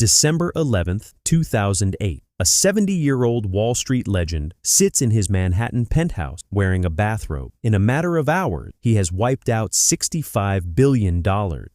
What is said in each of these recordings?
December 11th, 2008. A 70-year-old Wall Street legend sits in his Manhattan penthouse wearing a bathrobe. In a matter of hours, he has wiped out $65 billion.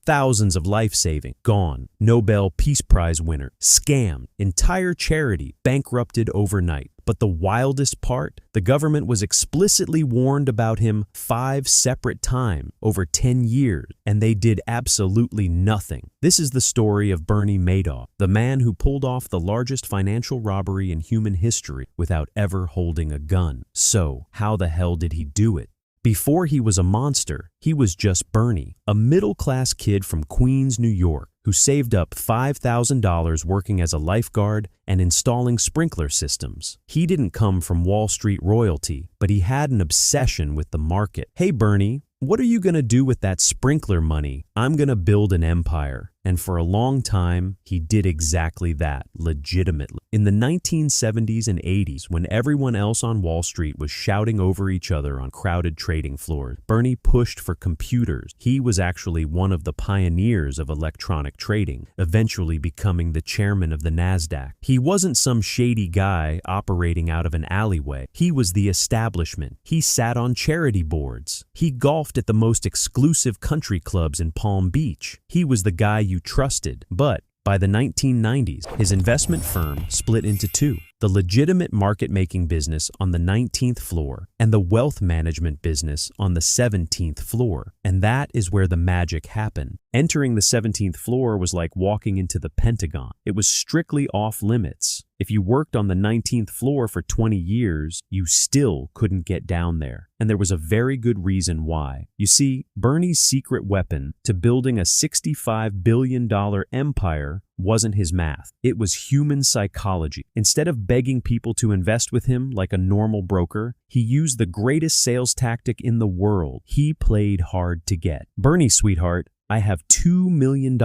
Thousands of life saving gone. Nobel Peace Prize winner scammed. Entire charity bankrupted overnight. But the wildest part, the government was explicitly warned about him 5 separate times over 10 years, and they did absolutely nothing. This is the story of Bernie Madoff, the man who pulled off the largest financial robbery in human history without ever holding a gun. So, how the hell did he do it? Before he was a monster, he was just Bernie, a middle-class kid from Queens, New York, who saved up $5,000 working as a lifeguard and installing sprinkler systems. He didn't come from Wall Street royalty, but he had an obsession with the market. "Hey Bernie, what are you gonna do with that sprinkler money? I'm gonna build an empire." And for a long time, he did exactly that, legitimately. In the 1970s and 80s, when everyone else on Wall Street was shouting over each other on crowded trading floors, Bernie pushed for computers. He was actually one of the pioneers of electronic trading, eventually becoming the chairman of the NASDAQ. He wasn't some shady guy operating out of an alleyway. He was the establishment. He sat on charity boards. He golfed at the most exclusive country clubs in Palm Beach. He was the guy you trusted. But by the 1990s, his investment firm split into two: the legitimate market-making business on the 19th floor and the wealth management business on the 17th floor. And that is where the magic happened. Entering the 17th floor was like walking into the Pentagon. It was strictly off limits. If you worked on the 19th floor for 20 years, you still couldn't get down there. And there was a very good reason why. You see, Bernie's secret weapon to building a $65 billion empire wasn't his math. It was human psychology. Instead of begging people to invest with him like a normal broker, he used the greatest sales tactic in the world. He played hard to get. "Bernie, sweetheart, I have $2 million.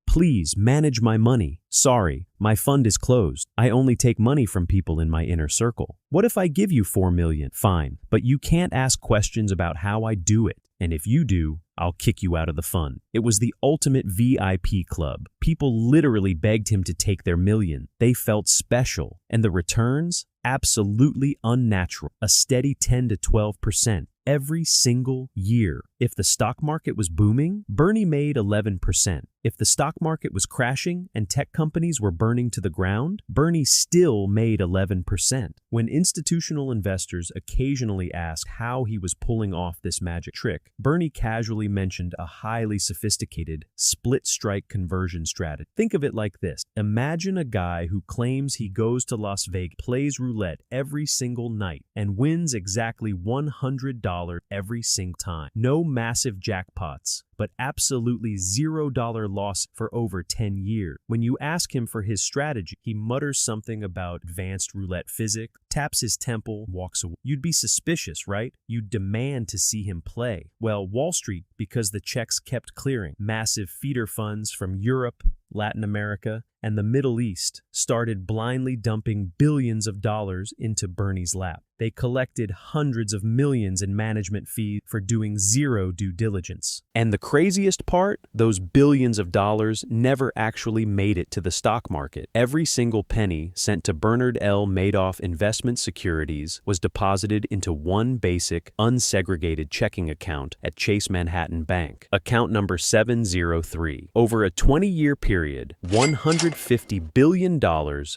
Please manage my money. Sorry, my fund is closed. I only take money from people in my inner circle. What if I give you $4 million? Fine, but you can't ask questions about how I do it. And if you do, I'll kick you out of the fund." It was the ultimate VIP club. People literally begged him to take their million. They felt special. And the returns? Absolutely unnatural. A steady 10 to 12% every single year. If the stock market was booming, Bernie made 11%. If the stock market was crashing and tech companies were burning to the ground, Bernie still made 11%. When institutional investors occasionally asked how he was pulling off this magic trick, Bernie casually mentioned a highly sophisticated split-strike conversion strategy. Think of it like this. Imagine a guy who claims he goes to Las Vegas, plays roulette every single night, and wins exactly $100 every single time. No massive jackpots, but absolutely $0 loss for over 10 years. When you ask him for his strategy, he mutters something about advanced roulette physics, taps his temple, walks away. You'd be suspicious, right? You'd demand to see him play. Well, Wall Street, because the checks kept clearing, massive feeder funds from Europe, Latin America, and the Middle East started blindly dumping billions of dollars into Bernie's lap. They collected hundreds of millions in management fees for doing zero due diligence. And the craziest part, those billions of dollars never actually made it to the stock market. Every single penny sent to Bernard L. Madoff Investment Securities was deposited into one basic, unsegregated checking account at Chase Manhattan Bank, account number 703. Over a 20-year period, $150 billion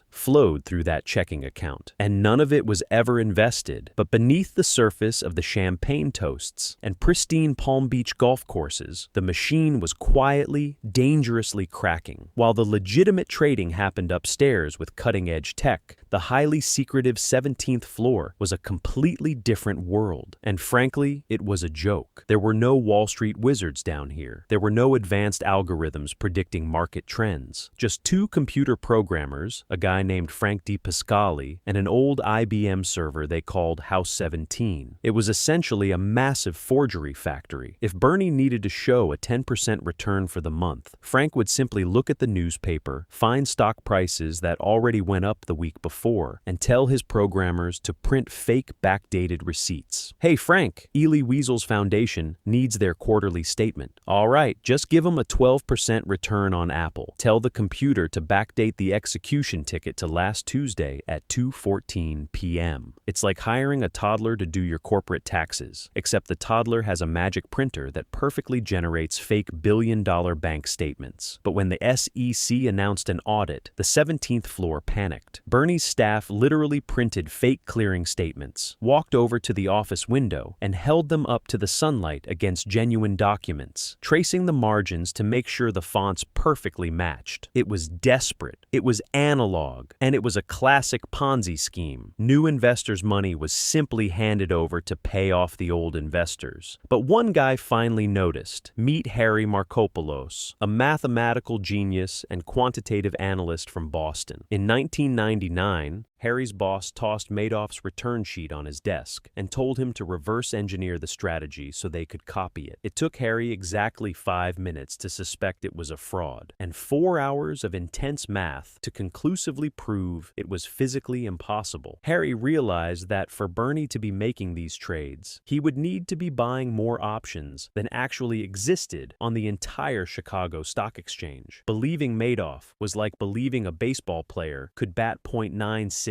flowed through that checking account, and none of it was ever invested. But beneath the surface of the champagne toasts and pristine Palm Beach golf courses, the machine was quietly, dangerously cracking. While the legitimate trading happened upstairs with cutting-edge tech, the highly secretive 17th floor was a completely different world. And frankly, it was a joke. There were no Wall Street wizards down here. There were no advanced algorithms predicting market trends. Just two computer programmers, a guy named Frank D. Pasquale, and an old IBM server they called House 17. It was essentially a massive forgery factory. If Bernie needed to show show a 10% return for the month. Frank would simply look at the newspaper, find stock prices that already went up the week before, and tell his programmers to print fake backdated receipts. "Hey Frank, Ely Weasel's Foundation needs their quarterly statement." "All right, just give them a 12% return on Apple. Tell the computer to backdate the execution ticket to last Tuesday at 2:14 p.m. It's like hiring a toddler to do your corporate taxes, except the toddler has a magic printer that perfectly generates fake billion-dollar bank statements. But when the SEC announced an audit, the 17th floor panicked. Bernie's staff literally printed fake clearing statements, walked over to the office window, and held them up to the sunlight against genuine documents, tracing the margins to make sure the fonts perfectly matched. It was desperate. It was analog, and it was a classic Ponzi scheme. New investors' money was simply handed over to pay off the old investors. But one guy finally noticed. Meet Harry Markopoulos, a mathematical genius and quantitative analyst from Boston. In 1999, Harry's boss tossed Madoff's return sheet on his desk and told him to reverse engineer the strategy so they could copy it. It took Harry exactly 5 minutes to suspect it was a fraud, and 4 hours of intense math to conclusively prove it was physically impossible. Harry realized that for Bernie to be making these trades, he would need to be buying more options than actually existed on the entire Chicago Stock Exchange. Believing Madoff was like believing a baseball player could bat .966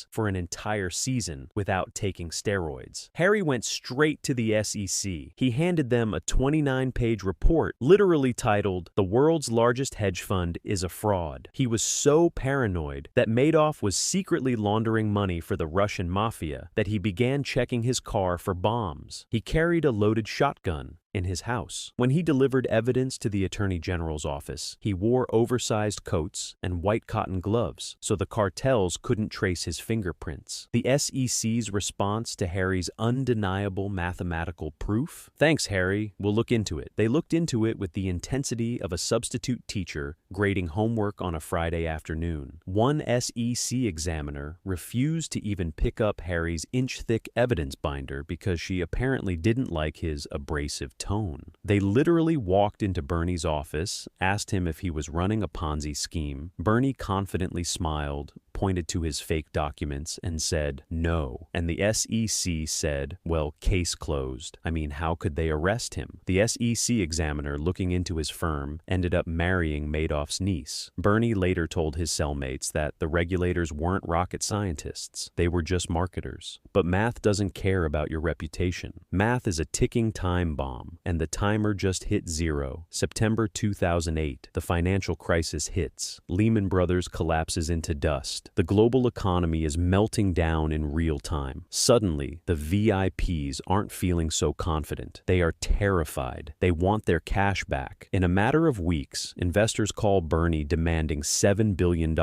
for an entire season without taking steroids. Harry went straight to the SEC. He handed them a 29-page report literally titled, "The World's Largest Hedge Fund is a Fraud." He was so paranoid that Madoff was secretly laundering money for the Russian mafia that he began checking his car for bombs. He carried a loaded shotgun in his house. When he delivered evidence to the Attorney General's office, he wore oversized coats and white cotton gloves so the cartels couldn't trace his fingerprints. The SEC's response to Harry's undeniable mathematical proof? "Thanks, Harry. We'll look into it." They looked into it with the intensity of a substitute teacher grading homework on a Friday afternoon. One SEC examiner refused to even pick up Harry's inch-thick evidence binder because she apparently didn't like his abrasive tone. They literally walked into Bernie's office, asked him if he was running a Ponzi scheme. Bernie confidently smiled, pointed to his fake documents, and said, "No." And the SEC said, "Well, case closed. I mean, how could they arrest him?" The SEC examiner looking into his firm ended up marrying Madoff's niece. Bernie later told his cellmates that the regulators weren't rocket scientists. They were just marketers. But math doesn't care about your reputation. Math is a ticking time bomb, and the timer just hit 0. September 2008, the financial crisis hits. Lehman Brothers collapses into dust. The global economy is melting down in real time. Suddenly, the VIPs aren't feeling so confident. They are terrified. They want their cash back. In a matter of weeks, investors call Bernie demanding $7 billion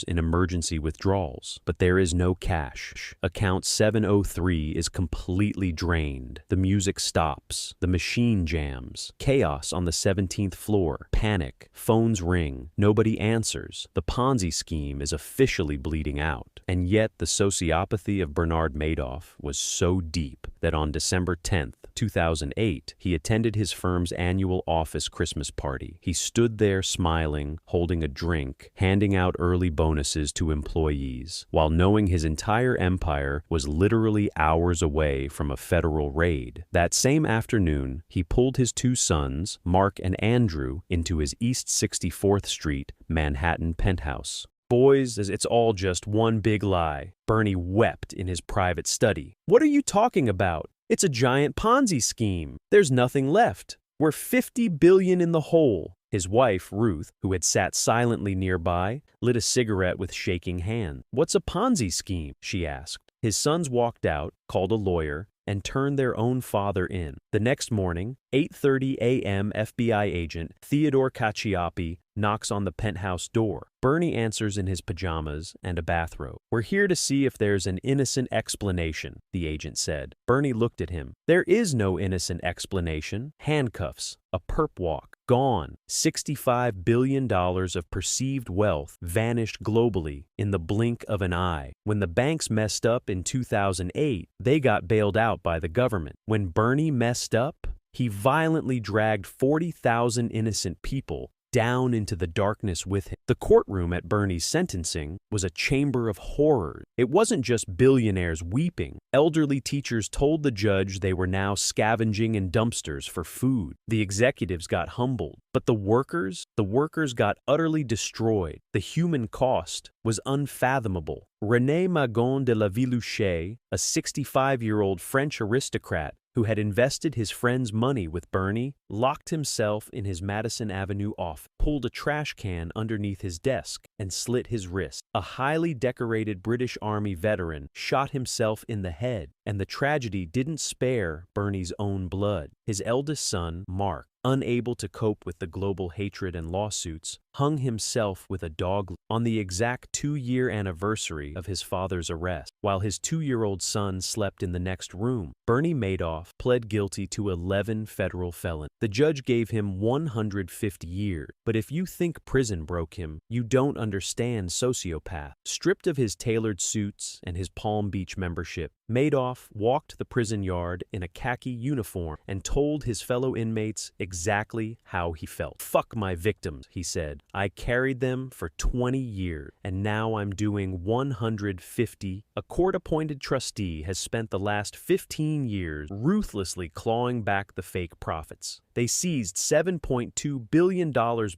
in emergency withdrawals. But there is no cash. Account 703 is completely drained. The music stops. The machine jams. Chaos on the 17th floor. Panic. Phones ring. Nobody answers. The Ponzi scheme is officially bleeding out. And yet the sociopathy of Bernard Madoff was so deep that on December 10th, 2008, he attended his firm's annual office Christmas party. He stood there smiling, holding a drink, handing out early bonuses to employees, while knowing his entire empire was literally hours away from a federal raid. That same afternoon, he pulled his 2 sons, Mark and Andrew, into his East 64th Street, Manhattan penthouse. "Boys, it's all just one big lie." Bernie wept in his private study. "What are you talking about? It's a giant Ponzi scheme. There's nothing left. We're $50 billion in the hole." His wife, Ruth, who had sat silently nearby, lit a cigarette with shaking hands. "What's a Ponzi scheme?" she asked. His sons walked out, called a lawyer, and turned their own father in. The next morning, 8:30 a.m. FBI agent Theodore Cacioppi knocks on the penthouse door. Bernie answers in his pajamas and a bathrobe. "We're here to see if there's an innocent explanation," the agent said. Bernie looked at him. "There is no innocent explanation. Handcuffs, a perp walk, gone. $65 billion of perceived wealth vanished globally in the blink of an eye. When the banks messed up in 2008, they got bailed out by the government. When Bernie messed up, He violently dragged 40,000 innocent people down into the darkness with him. The courtroom at Bernie's sentencing was a chamber of horrors. It wasn't just billionaires weeping. Elderly teachers told the judge they were now scavenging in dumpsters for food. The executives got humbled, but the workers got utterly destroyed. The human cost was unfathomable. René Magon de la Villouche, a 65-year-old French aristocrat who had invested his friend's money with Bernie, locked himself in his Madison Avenue office, pulled a trash can underneath his desk, and slit his wrist. A highly decorated British Army veteran shot himself in the head, and the tragedy didn't spare Bernie's own blood. His eldest son, Mark, unable to cope with the global hatred and lawsuits, hung himself with a dog on the exact 2-year anniversary of his father's arrest. While his 2-year-old son slept in the next room, Bernie Madoff pled guilty to 11 federal felonies. The judge gave him 150 years. But if you think prison broke him, you don't understand sociopath. Stripped of his tailored suits and his Palm Beach membership, Madoff walked the prison yard in a khaki uniform and told his fellow inmates exactly how he felt. "Fuck my victims," he said. "I carried them for 20 years, and now I'm doing 150. A court-appointed trustee has spent the last 15 years ruthlessly clawing back the fake profits. They seized $7.2 billion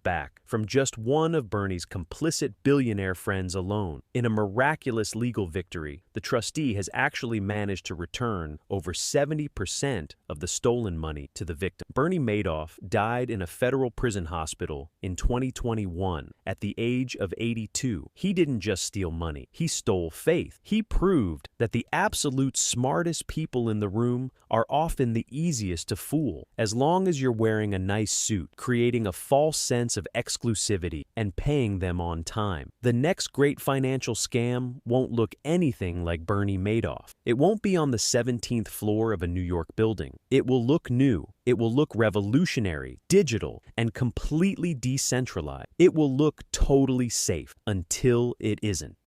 back from just one of Bernie's complicit billionaire friends alone. In a miraculous legal victory, the trustee has actually managed to return over 70% of the stolen money to the victim." Bernie Madoff died in a federal prison hospital in 2021 at the age of 82. He didn't just steal money, he stole faith. He proved that the absolute smartest people in the room are often the easiest to fool. As long as you're wearing a nice suit, creating a false sense of exclusivity, and paying them on time. The next great financial scam won't look anything like Bernie Madoff. It won't be on the 17th floor of a New York building. It will look new. It will look revolutionary, digital, and completely decentralized. It will look totally safe until it isn't.